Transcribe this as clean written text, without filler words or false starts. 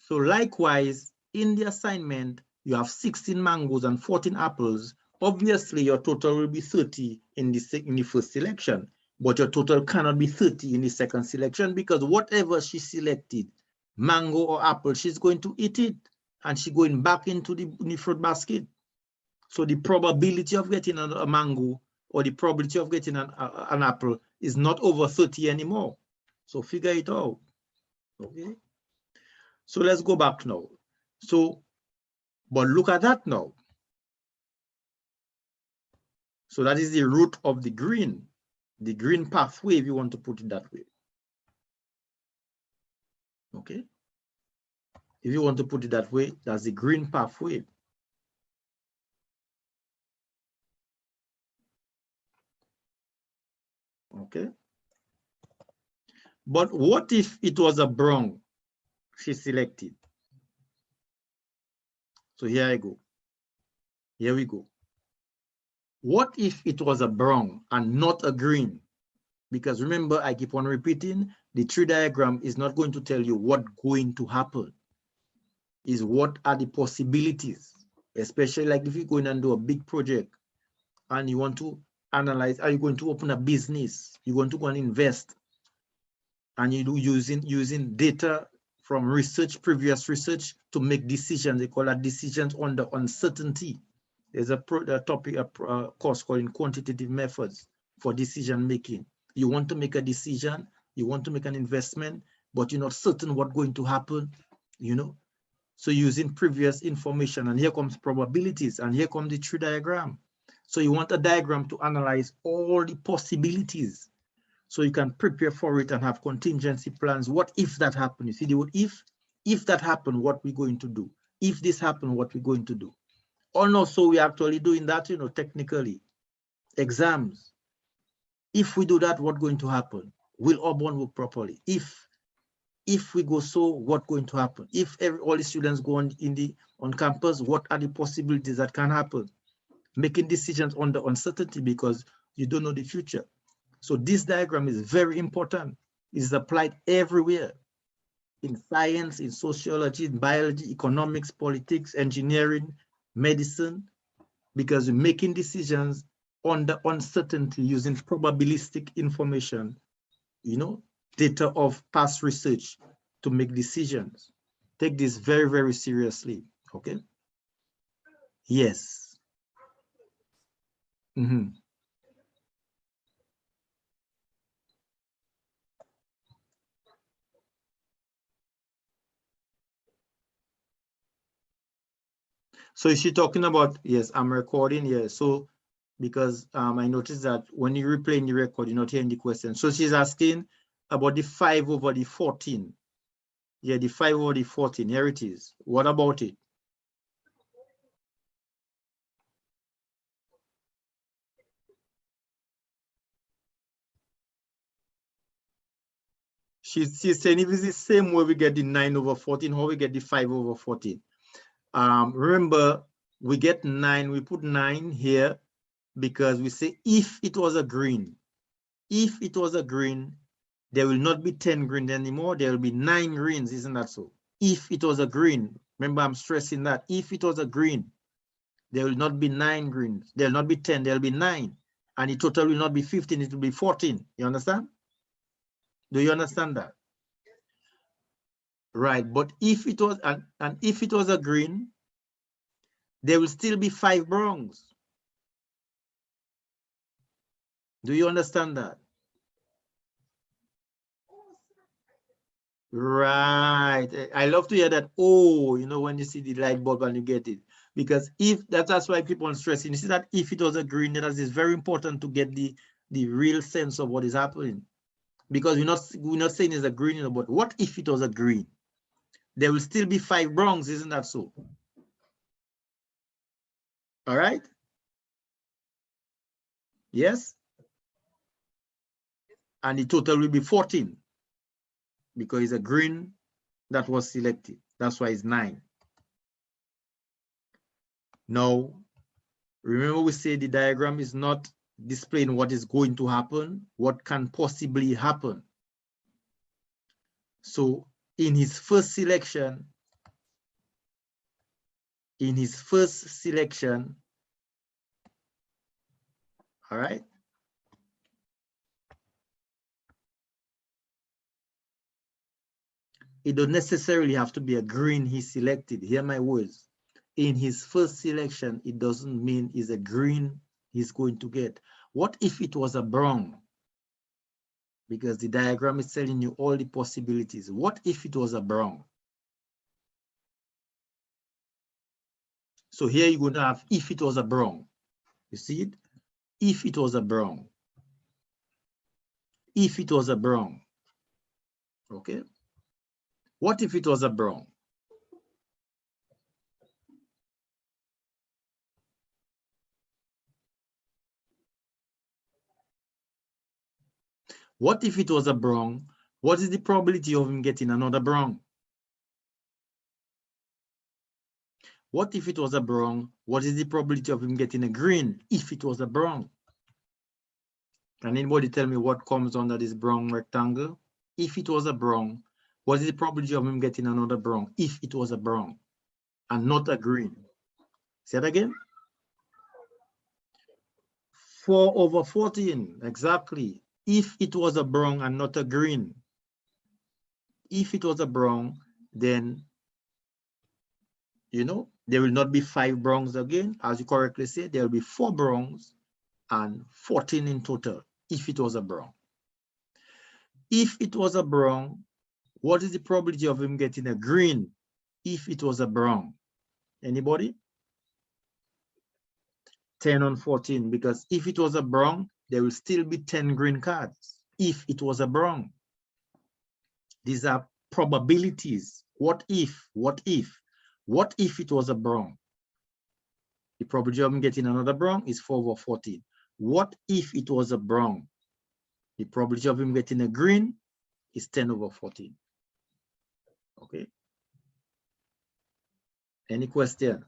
So likewise, in the assignment, you have 16 mangoes and 14 apples. Obviously, your total will be 30 in the first selection, but your total cannot be 30 in the second selection because whatever she selected, mango or apple, she's going to eat it and she's going back into the fruit basket. So the probability of getting a mango or the probability of getting an apple is not over 30 anymore. So figure it out. Okay. So let's go back now. So, but look at that now. So that is the root of the green pathway, if you want to put it that way. Okay. If you want to put it that way, that's the green pathway. Okay. But what if it was a brown she selected? So here I go. Here we go. What if it was a brown and not a green? Because remember, I keep on repeating, the tree diagram is not going to tell you what's going to happen. Is what are the possibilities, especially like if you're going and do a big project and you want to analyze, are you going to open a business? You're going to go and invest. And you do using data from research, previous research to make decisions. They call that decisions under uncertainty. There's a course called quantitative methods for decision making. You want to make a decision, you want to make an investment, but you're not certain what's going to happen, you know. So using previous information, and here comes probabilities, and here comes the tree diagram. So you want a diagram to analyze all the possibilities so you can prepare for it and have contingency plans. What if that happened? You see the word if that happened, what we're going to do? If this happened, what we're going to do? Or no, so we're actually doing that, you know, technically. Exams. If we do that, what's going to happen? Will Auburn work properly? If we go so, what's going to happen? If all the students go on campus, what are the possibilities that can happen? Making decisions under uncertainty because you don't know the future. So this diagram is very important. It is applied everywhere, in science, in sociology, in biology, economics, politics, engineering, medicine, because we're making decisions under uncertainty using probabilistic information, you know, data of past research to make decisions. Take this very, very seriously, okay? Yes. Mm-hmm. So is she talking about, yes, I'm recording, yes. So because I noticed that when you replaying the record, you're not hearing the question. So she's asking about the 5 over the 14. Yeah, the 5 over the 14, here it is. What about it? She's saying if it's the same way we get the 9 over 14, how we get the 5 over 14. Remember, we get 9, we put 9 here because we say if it was a green, if it was a green, there will not be 10 greens anymore, there will be 9 greens, isn't that so? If it was a green, remember I'm stressing that, if it was a green, there will not be 9 greens, there will not be 10, there will be 9, and the total will not be 15, it will be 14, you understand? Do you understand that? Right, but if it was, and if it was a green, there will still be 5 browns. Do you understand that? Right. I love to hear that. Oh, you know, when you see the light bulb and you get it. Because if that's why I keep on stressing. You see that if it was a green, that is very important to get the real sense of what is happening. Because we're not saying it's a green, you know, but what if it was a green? There will still be 5 browns, isn't that so? All right. Yes. And the total will be 14 because it's a green that was selected. That's why it's 9. Now, remember we say the diagram is not displaying what is going to happen, what can possibly happen. So in his first selection, in his first selection, all right? It don't necessarily have to be a green he selected. Hear my words. In his first selection, it doesn't mean it's a green he's going to get. What if it was a brown? Because the diagram is telling you all the possibilities. What if it was a brown? So here you're going to have if it was a brown. You see it? If it was a brown. If it was a brown. Okay. What if it was a brown? What if it was a brown? What is the probability of him getting another brown? What if it was a brown? What is the probability of him getting a green if it was a brown? Can anybody tell me what comes under this brown rectangle? If it was a brown, what is the probability of him getting another brown if it was a brown and not a green? Say that again. 4/14, exactly. If it was a brown and not a green. If it was a brown, then, you know, there will not be 5 browns again. As you correctly said, there will be 4 browns and 14 in total if it was a brown. If it was a brown, what is the probability of him getting a green if it was a brown? Anybody? 10 on 14, because if it was a brown, there will still be 10 green cards if it was a brown. These are probabilities. What if? What if? What if it was a brown? The probability of him getting another brown is 4/14. What if it was a brown? The probability of him getting a green is 10/14. Okay. Any question?